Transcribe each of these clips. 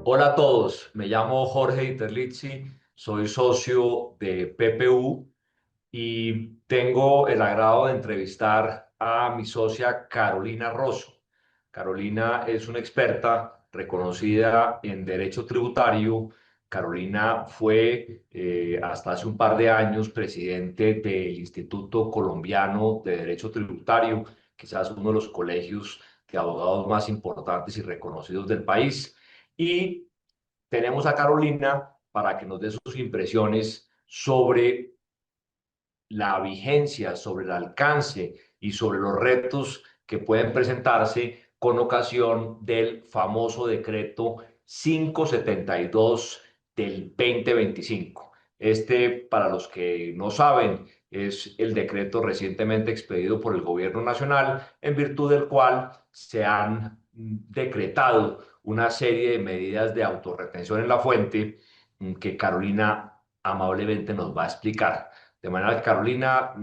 Hola a todos, me llamo Jorge Iterlizzi, soy socio de PPU y tengo el agrado de entrevistar a mi socia Carolina Rosso. Carolina es una experta reconocida en derecho tributario. Carolina fue hasta hace un par de años presidente del Instituto Colombiano de Derecho Tributario, quizás uno de los colegios de abogados más importantes y reconocidos del país. Y tenemos a Carolina para que nos dé sus impresiones sobre la vigencia, sobre el alcance y sobre los retos que pueden presentarse con ocasión del famoso decreto 572 del 2025. Este, para los que no saben, es el decreto recientemente expedido por el Gobierno Nacional, en virtud del cual se han decretado una serie de medidas de autorretención en la fuente que Carolina amablemente nos va a explicar. De manera que, Carolina,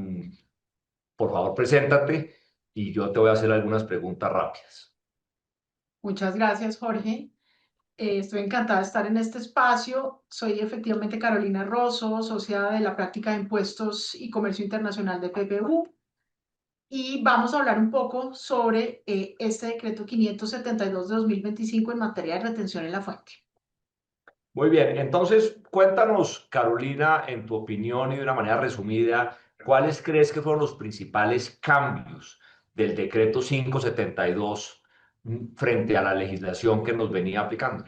por favor, preséntate y yo te voy a hacer algunas preguntas rápidas. Muchas gracias, Jorge. Estoy encantada de estar en este espacio. Soy efectivamente Carolina Rosso, socia de la práctica de impuestos y comercio internacional de PPU. Y vamos a hablar un poco sobre este decreto 572 de 2025 en materia de retención en la fuente. Muy bien, entonces cuéntanos, Carolina, en tu opinión y de una manera resumida, ¿cuáles crees que fueron los principales cambios del decreto 572 frente a la legislación que nos venía aplicando?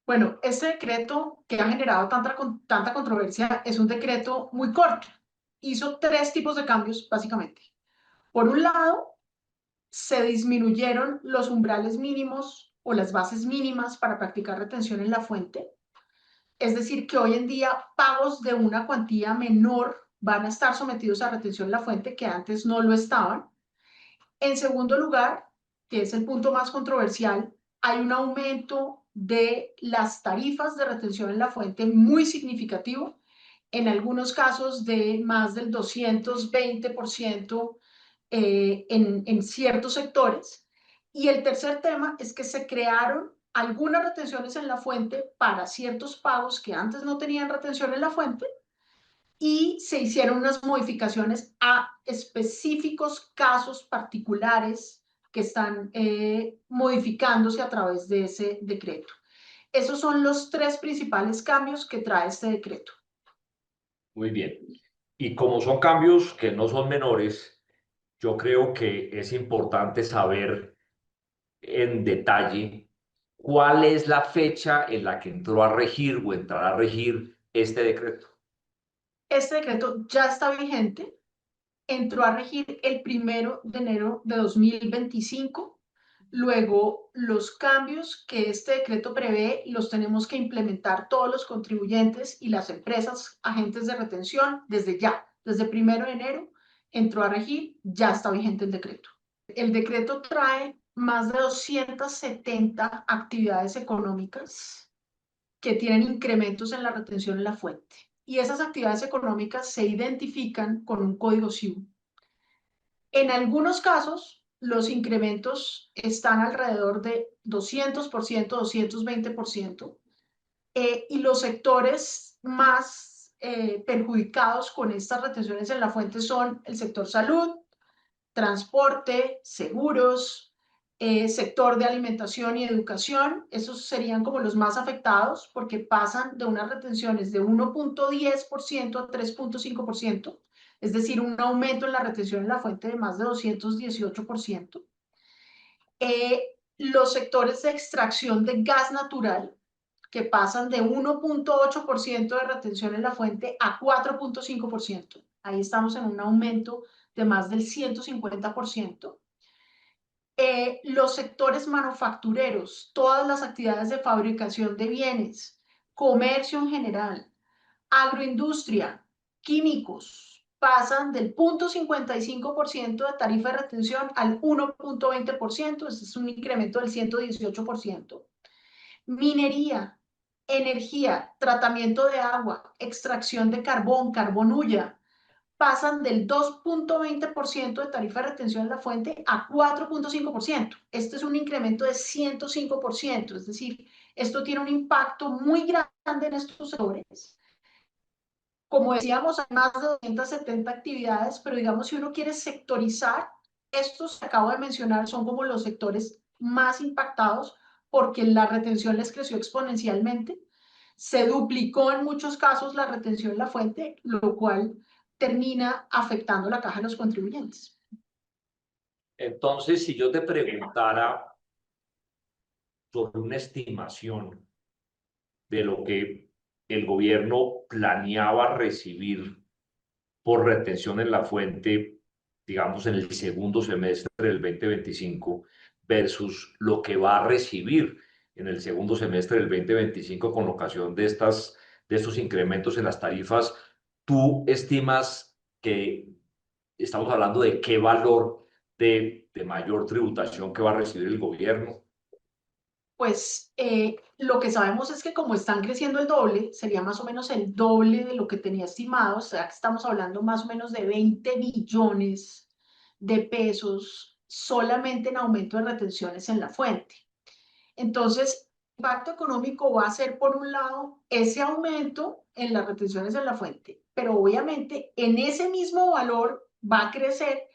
Bueno, este decreto que ha generado tanta controversia es un decreto muy corto. Hizo tres tipos de cambios, básicamente. Por un lado, se disminuyeron los umbrales mínimos o las bases mínimas para practicar retención en la fuente. Es decir, que hoy en día pagos de una cuantía menor van a estar sometidos a retención en la fuente que antes no lo estaban. En segundo lugar, que es el punto más controversial, hay un aumento de las tarifas de retención en la fuente muy significativo, en algunos casos de más del 220% en ciertos sectores. Y el tercer tema es que se crearon algunas retenciones en la fuente para ciertos pagos que antes no tenían retención en la fuente y se hicieron unas modificaciones a específicos casos particulares que están modificándose a través de ese decreto. Esos son los tres principales cambios que trae este decreto. Muy bien. Y como son cambios que no son menores, yo creo que es importante saber en detalle cuál es la fecha en la que entró a regir o entrará a regir este decreto. Este decreto ya está vigente, entró a regir el 1 de enero de 2025. Luego, los cambios que este decreto prevé los tenemos que implementar todos los contribuyentes y las empresas agentes de retención desde ya, desde el 1 de enero entró a regir, ya está vigente el decreto. El decreto trae más de 270 actividades económicas que tienen incrementos en la retención en la fuente. Y esas actividades económicas se identifican con un código SIU. En algunos casos, los incrementos están alrededor de 200%, 220%, y los sectores más perjudicados con estas retenciones en la fuente son el sector salud, transporte, seguros, sector de alimentación y educación. Esos serían como los más afectados porque pasan de unas retenciones de 1.10% a 3.5%, es decir, un aumento en la retención en la fuente de más de 218%. Los sectores de extracción de gas natural, que pasan de 1.8% de retención en la fuente a 4.5%. Ahí estamos en un aumento de más del 150%. Los sectores manufactureros, todas las actividades de fabricación de bienes, comercio en general, agroindustria, químicos, pasan del 0.55% de tarifa de retención al 1.20%, ese es un incremento del 118%. Minería, energía, tratamiento de agua, extracción de carbón, carbonulla, pasan del 2.20% de tarifa de retención en la fuente a 4.5%. Este es un incremento de 105%, es decir, Esto tiene un impacto muy grande en estos sectores. Como decíamos, hay más de 270 actividades, pero digamos, si uno quiere sectorizar, estos que acabo de mencionar son como los sectores más impactados porque la retención les creció exponencialmente. Se duplicó en muchos casos la retención en la fuente, lo cual termina afectando la caja de los contribuyentes. Entonces, si yo te preguntara sobre una estimación de lo que el gobierno planeaba recibir por retención en la fuente, digamos, en el segundo semestre del 2025 versus lo que va a recibir en el segundo semestre del 2025 con ocasión de estos incrementos en las tarifas, ¿tú estimas que estamos hablando de qué valor de mayor tributación que va a recibir el gobierno? Pues lo que sabemos es que como están creciendo el doble, sería más o menos el doble de lo que tenía estimado, o sea que estamos hablando más o menos de 20 billones de pesos solamente en aumento de retenciones en la fuente. Entonces, el impacto económico va a ser, por un lado, ese aumento en las retenciones en la fuente, pero obviamente en ese mismo valor va a crecer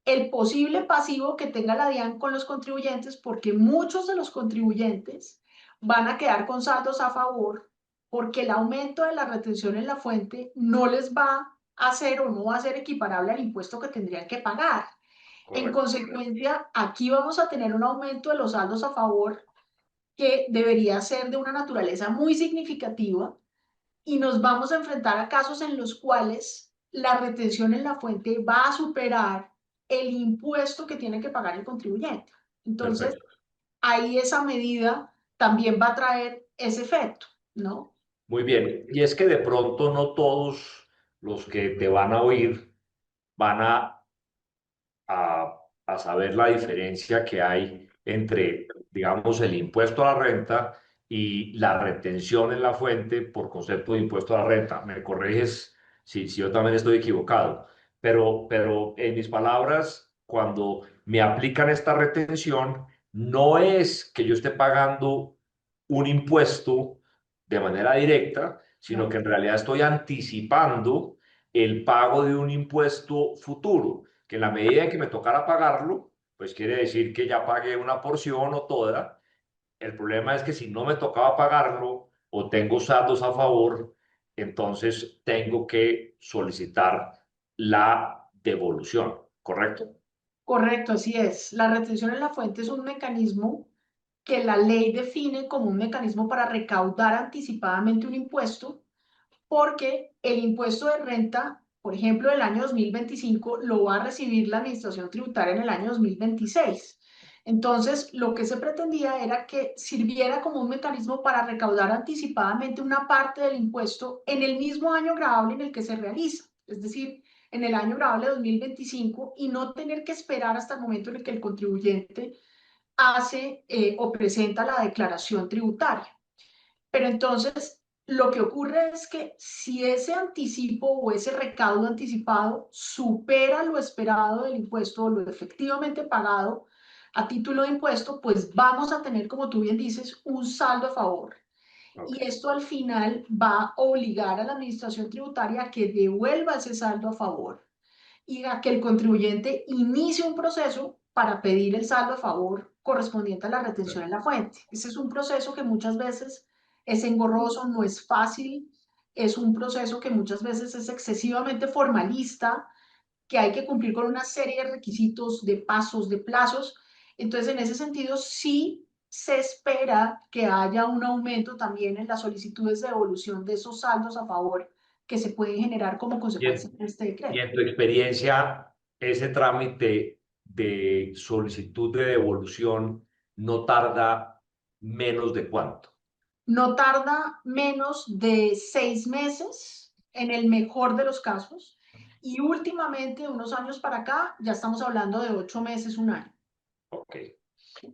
el posible pasivo que tenga la DIAN con los contribuyentes, porque muchos de los contribuyentes van a quedar con saldos a favor, porque el aumento de la retención en la fuente no les va a hacer o no va a ser equiparable al impuesto que tendrían que pagar. En Correcto. consecuencia, aquí vamos a tener un aumento de los saldos a favor que debería ser de una naturaleza muy significativa y nos vamos a enfrentar a casos en los cuales la retención en la fuente va a superar el impuesto que tiene que pagar el contribuyente. Entonces, Perfecto. ahí esa medida también va a traer ese efecto, ¿no? Muy bien. Y es que de pronto no todos los que te van a oír van a saber la diferencia que hay entre, digamos, el impuesto a la renta y la retención en la fuente por concepto de impuesto a la renta. Me corriges si yo también estoy equivocado, pero en mis palabras, cuando me aplican esta retención, no es que yo esté pagando un impuesto de manera directa, sino que en realidad estoy anticipando el pago de un impuesto futuro que en la medida en que me tocara pagarlo, pues quiere decir que ya pagué una porción o toda. El problema es que si no me tocaba pagarlo o tengo saldos a favor, entonces tengo que solicitar la devolución, ¿correcto? Correcto, así es. La retención en la fuente es un mecanismo que la ley define como un mecanismo para recaudar anticipadamente un impuesto porque el impuesto de renta, por ejemplo, del año 2025, lo va a recibir la Administración Tributaria en el año 2026. Entonces, lo que se pretendía era que sirviera como un mecanismo para recaudar anticipadamente una parte del impuesto en el mismo año grabable en el que se realiza, es decir, en el año grabable 2025 y no tener que esperar hasta el momento en el que el contribuyente hace o presenta la declaración tributaria. Pero entonces, lo que ocurre es que si ese anticipo o ese recaudo anticipado supera lo esperado del impuesto o lo efectivamente pagado a título de impuesto, pues vamos a tener, como tú bien dices, un saldo a favor. Ok. Y esto al final va a obligar a la administración tributaria a que devuelva ese saldo a favor y a que el contribuyente inicie un proceso para pedir el saldo a favor correspondiente a la retención en la fuente. Ese es un proceso que muchas veces es engorroso, no es fácil, es un proceso que muchas veces es excesivamente formalista, que hay que cumplir con una serie de requisitos, de pasos, de plazos. Entonces, en ese sentido, sí se espera que haya un aumento también en las solicitudes de devolución de esos saldos a favor que se pueden generar como Y consecuencia en, de este y decreto. en tu experiencia, ese trámite de solicitud de devolución no tarda menos de cuánto. No tarda menos de 6 meses, en el mejor de los casos, y últimamente, unos años para acá, ya estamos hablando de 8 meses, un año. Ok.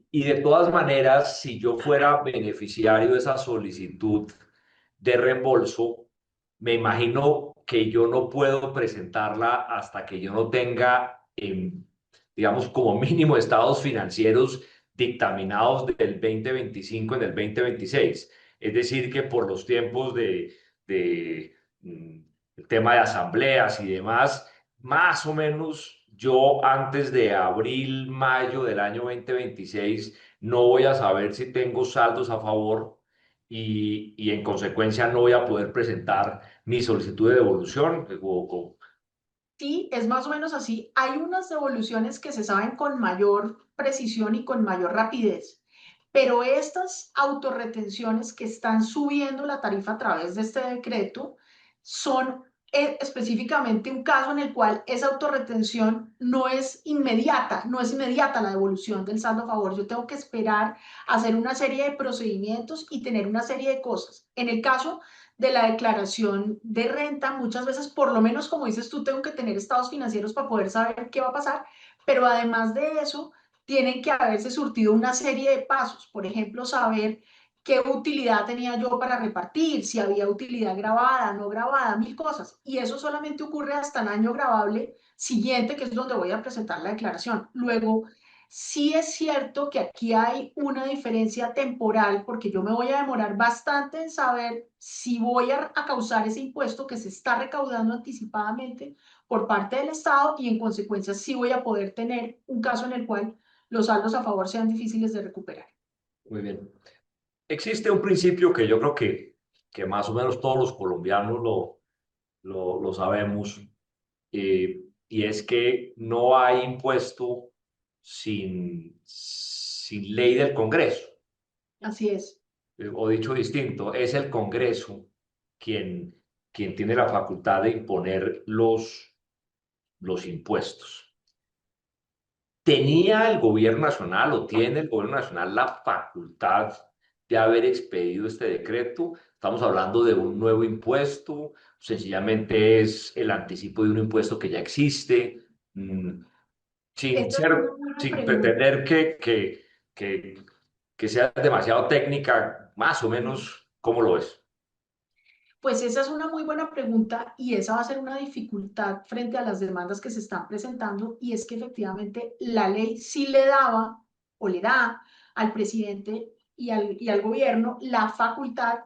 Y de todas maneras, si yo fuera beneficiario de esa solicitud de reembolso, me imagino que yo no puedo presentarla hasta que yo no tenga, digamos, como mínimo estados financieros dictaminados del 2025 en el 2026. Es decir, que por los tiempos de el tema de asambleas y demás, más o menos yo antes de abril, mayo del año 2026 no voy a saber si tengo saldos a favor y en consecuencia no voy a poder presentar mi solicitud de devolución Sí, es más o menos así. Hay unas devoluciones que se saben con mayor precisión y con mayor rapidez, pero estas autorretenciones que están subiendo la tarifa a través de este decreto son específicamente un caso en el cual esa autorretención no es inmediata la devolución del saldo a favor. Yo tengo que esperar hacer una serie de procedimientos y tener una serie de cosas. En el caso de la declaración de renta, muchas veces, por lo menos como dices tú, tengo que tener estados financieros para poder saber qué va a pasar, pero además de eso, tienen que haberse surtido una serie de pasos, por ejemplo, saber qué utilidad tenía yo para repartir, si había utilidad grabada, no grabada, mil cosas, y eso solamente ocurre hasta el año grabable siguiente, que es donde voy a presentar la declaración. Luego, sí es cierto que aquí hay una diferencia temporal porque yo me voy a demorar bastante en saber si voy a causar ese impuesto que se está recaudando anticipadamente por parte del Estado y en consecuencia sí voy a poder tener un caso en el cual los saldos a favor sean difíciles de recuperar. muy bien. Existe un principio que yo creo que más o menos todos los colombianos lo sabemos, y es que no hay impuesto sin ley del Congreso. Así es. O dicho distinto, es el Congreso quien, quien tiene la facultad de imponer los impuestos. ¿Tenía el gobierno nacional o tiene el gobierno nacional la facultad de haber expedido este decreto? Estamos hablando de un nuevo impuesto, sencillamente es el anticipo de un impuesto que ya existe, mm, Esta es una buena sin pregunta. pretender que, que sea demasiado técnica, más o menos, ¿cómo lo es? Pues esa es una muy buena pregunta y esa va a ser una dificultad frente a las demandas que se están presentando y es que efectivamente la ley sí le daba o le da al presidente y al gobierno la facultad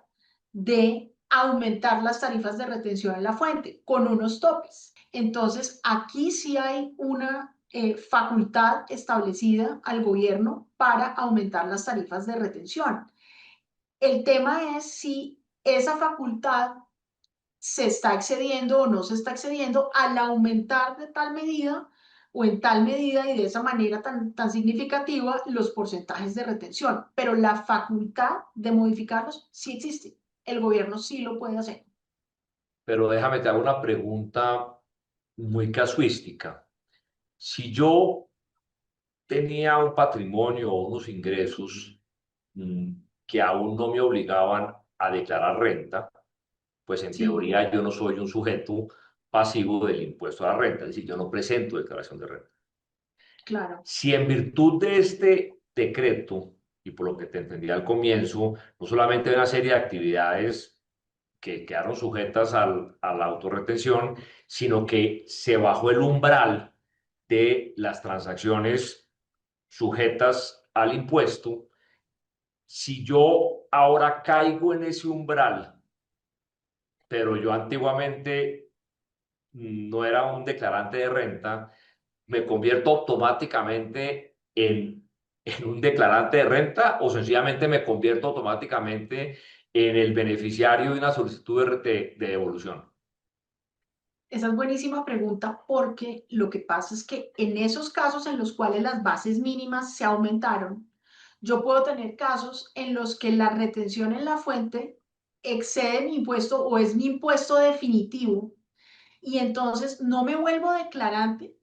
de aumentar las tarifas de retención en la fuente con unos topes. Entonces, aquí sí hay una facultad establecida al gobierno para aumentar las tarifas de retención. El tema es si esa facultad se está excediendo o no se está excediendo al aumentar de tal medida o en tal medida y de esa manera tan significativa los porcentajes de retención. Pero la facultad de modificarlos sí existe. El gobierno sí lo puede hacer. Pero déjame te hago una pregunta muy casuística. Si yo tenía un patrimonio o unos ingresos mm, que aún no me obligaban a declarar renta, pues en Sí, teoría yo no soy un sujeto pasivo del impuesto a la renta, es decir, yo no presento declaración de renta. claro. Si en virtud de este decreto, y por lo que te entendí al comienzo, no solamente hay una serie de actividades que quedaron sujetas a la autorretención, sino que se bajó el umbral de las transacciones sujetas al impuesto. Si yo ahora caigo en ese umbral, pero yo antiguamente no era un declarante de renta, me convierto automáticamente en un declarante de renta o sencillamente me convierto automáticamente en el beneficiario de una solicitud de devolución. Esa es buenísima pregunta porque lo que pasa es que en esos casos en los cuales las bases mínimas se aumentaron, yo puedo tener casos en los que la retención en la fuente excede mi impuesto o es mi impuesto definitivo y entonces no me vuelvo declarante,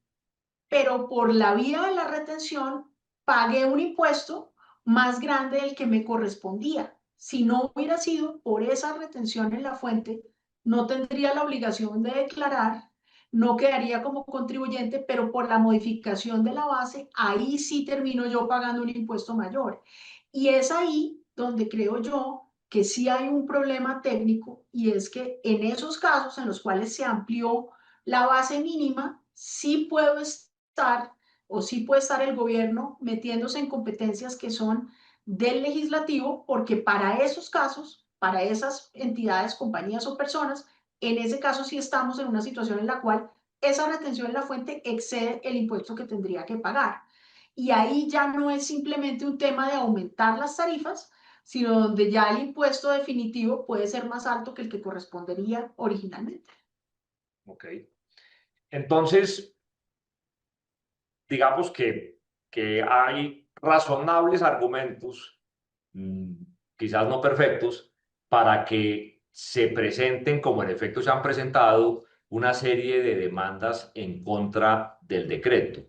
pero por la vía de la retención pagué un impuesto más grande del que me correspondía. Si no hubiera sido por esa retención en la fuente, no tendría la obligación de declarar, no quedaría como contribuyente, pero por la modificación de la base, ahí sí termino yo pagando un impuesto mayor. Y es ahí donde creo yo que sí hay un problema técnico y es que en esos casos en los cuales se amplió la base mínima, sí puedo estar o sí puede estar el gobierno metiéndose en competencias que son del legislativo, porque para esos casos, para esas entidades, compañías o personas, en ese caso sí estamos en una situación en la cual esa retención en la fuente excede el impuesto que tendría que pagar. Y ahí ya no es simplemente un tema de aumentar las tarifas, sino donde ya el impuesto definitivo puede ser más alto que el que correspondería originalmente. Ok. Entonces, digamos que hay razonables argumentos, mm, quizás no perfectos, para que se presenten, como en efecto se han presentado, una serie de demandas en contra del decreto.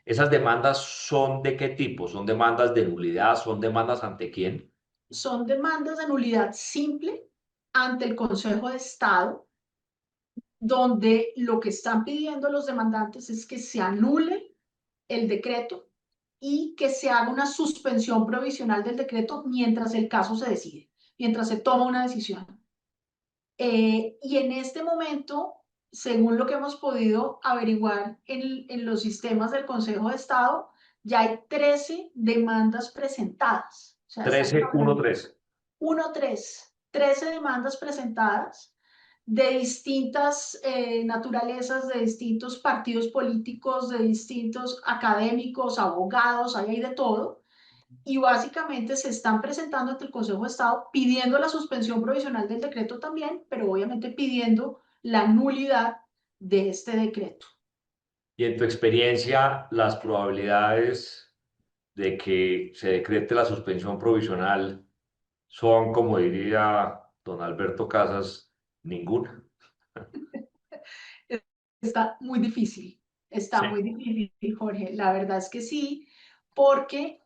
¿Esas demandas son de qué tipo? ¿Son demandas de nulidad? ¿Son demandas ante quién? Son demandas de nulidad simple ante el Consejo de Estado, donde lo que están pidiendo los demandantes es que se anule el decreto y que se haga una suspensión provisional del decreto mientras el caso se decide, mientras se toma una decisión. Y en este momento, según lo que hemos podido averiguar en los sistemas del Consejo de Estado, ya hay 13 demandas presentadas. O sea, estamos hablando 1313. 13 demandas presentadas de distintas naturalezas, de distintos partidos políticos, de distintos académicos, abogados, ahí hay de todo, y básicamente se están presentando ante el Consejo de Estado pidiendo la suspensión provisional del decreto también, pero obviamente pidiendo la nulidad de este decreto. Y en tu experiencia, las probabilidades de que se decrete la suspensión provisional son, como diría don Alberto Casas, ninguna. Está Sí. muy difícil, Jorge. La verdad es que sí, porque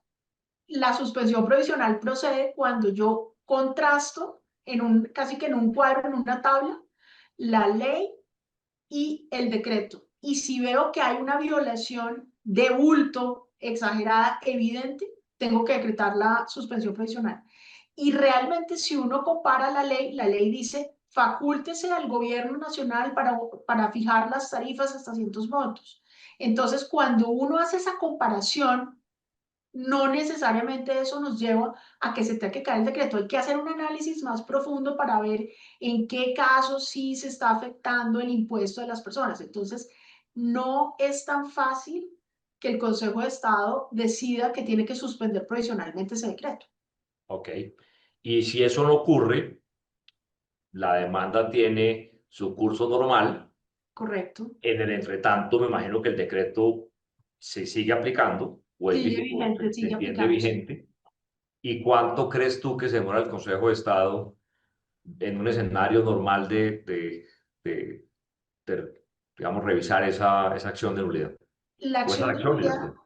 la suspensión provisional procede cuando yo contrasto casi que en un cuadro, en una tabla, la ley y el decreto. Y si veo que hay una violación de bulto exagerada, evidente, tengo que decretar la suspensión provisional. Y realmente si uno compara la ley dice, facúltese al gobierno nacional para fijar las tarifas hasta ciertos montos. Entonces, cuando uno hace esa comparación, no necesariamente eso nos lleva a que se tenga que caer el decreto. Hay que hacer un análisis más profundo para ver en qué casos sí se está afectando el impuesto de las personas. Entonces, no es tan fácil que el Consejo de Estado decida que tiene que suspender provisionalmente ese decreto. Ok. Y si eso no ocurre, la demanda tiene su curso normal. ¿Correcto? En el entretanto, me imagino que el decreto se sigue aplicando o, Sigue o vigente, se sigue entiende aplicándose. vigente. ¿Y cuánto crees tú que se demora el Consejo de Estado en un escenario normal de, de, digamos, revisar esa acción de nulidad La o esas acción de acciones de nulidad, nulidad?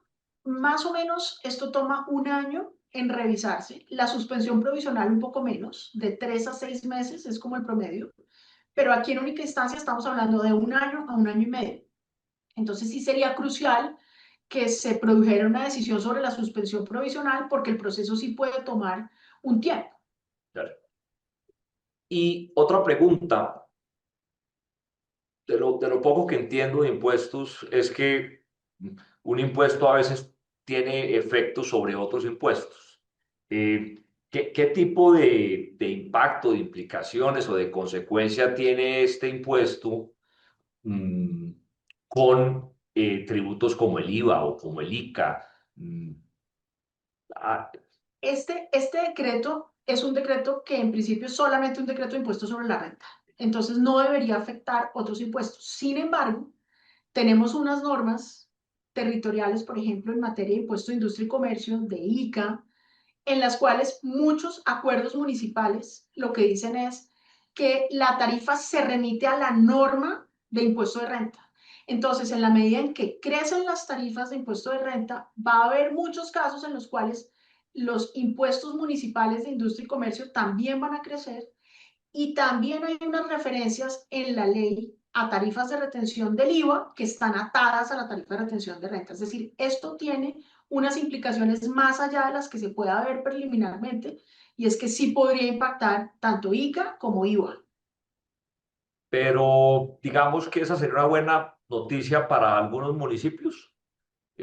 más o menos, esto toma un año en revisarse. La suspensión provisional un poco menos, de 3 a 6 meses es como el promedio. Pero aquí en única instancia estamos hablando de un año a un año y medio. Entonces sí sería crucial que se produjera una decisión sobre la suspensión provisional porque el proceso sí puede tomar un tiempo. Claro. Y otra pregunta, de lo poco que entiendo de impuestos, es que un impuesto a veces tiene efectos sobre otros impuestos. ¿Qué tipo de impacto, de implicaciones o de consecuencia tiene este impuesto mm, con tributos como el IVA o como el ICA? Ah, Este decreto es un decreto que en principio es solamente un decreto de impuestos sobre la renta. Entonces no debería afectar otros impuestos. Sin embargo, tenemos unas normas territoriales, por ejemplo, en materia de impuesto de industria y comercio, de ICA, en las cuales muchos acuerdos municipales lo que dicen es que la tarifa se remite a la norma de impuesto de renta. Entonces, en la medida en que crecen las tarifas de impuesto de renta, va a haber muchos casos en los cuales los impuestos municipales de industria y comercio también van a crecer y también hay unas referencias en la ley a tarifas de retención del IVA que están atadas a la tarifa de retención de renta. Es decir, esto tiene unas implicaciones más allá de las que se pueda ver preliminarmente, y es que sí podría impactar tanto ICA como IVA. pero digamos que esa sería una buena noticia para algunos municipios.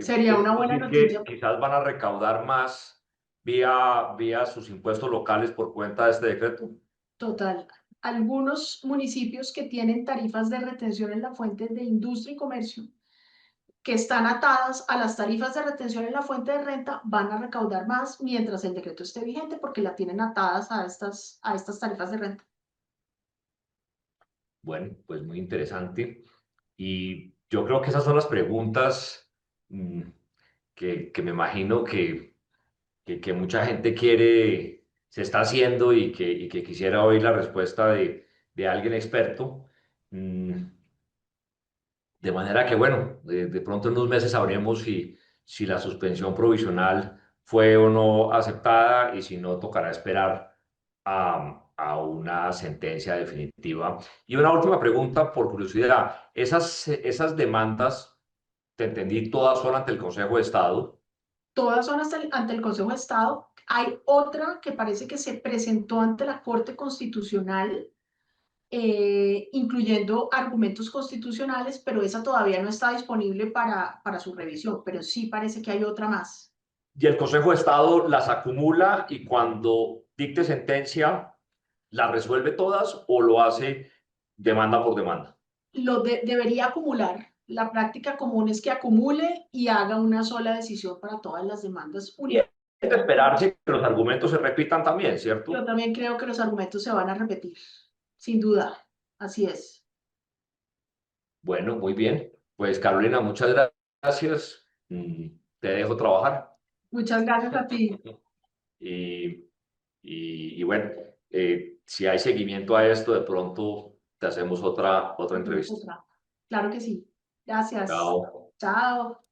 Sería Es una buena decir, que noticia. quizás van a recaudar más vía sus impuestos locales por cuenta de este decreto. Total. Algunos municipios que tienen tarifas de retención en la fuente de industria y comercio, que están atadas a las tarifas de retención en la fuente de renta, van a recaudar más mientras el decreto esté vigente porque la tienen atadas a estas tarifas de renta. Bueno, pues muy interesante. Y yo creo que esas son las preguntas mm, que me imagino que mucha gente quiere, se está haciendo y que quisiera oír la respuesta de alguien experto. Mm, de manera que, bueno, de pronto en unos meses sabremos si la suspensión provisional fue o no aceptada y si no, tocará esperar a una sentencia definitiva. Y una última pregunta por curiosidad. Esas demandas, te entendí, todas son ante el Consejo de Estado. Todas son ante el Consejo de Estado. Hay otra que parece que se presentó ante la Corte Constitucional, incluyendo argumentos constitucionales, pero esa todavía no está disponible para su revisión, pero sí parece que hay otra más. Y el Consejo de Estado las acumula y cuando dicte sentencia, ¿las resuelve todas o lo hace demanda por demanda? Debería acumular. La práctica común es que acumule y haga una sola decisión para todas las demandas Y es únicas. de esperarse que los argumentos se repitan también, Yo ¿cierto? también creo que los argumentos se van a repetir, sin duda. Así es. Bueno, muy bien. Pues Carolina, muchas gracias. Te dejo trabajar. Muchas gracias a ti. Y, y bueno, si hay seguimiento a esto, de pronto te hacemos otra Hacemos entrevista. otra. Claro que sí. Gracias. Chao. Chao.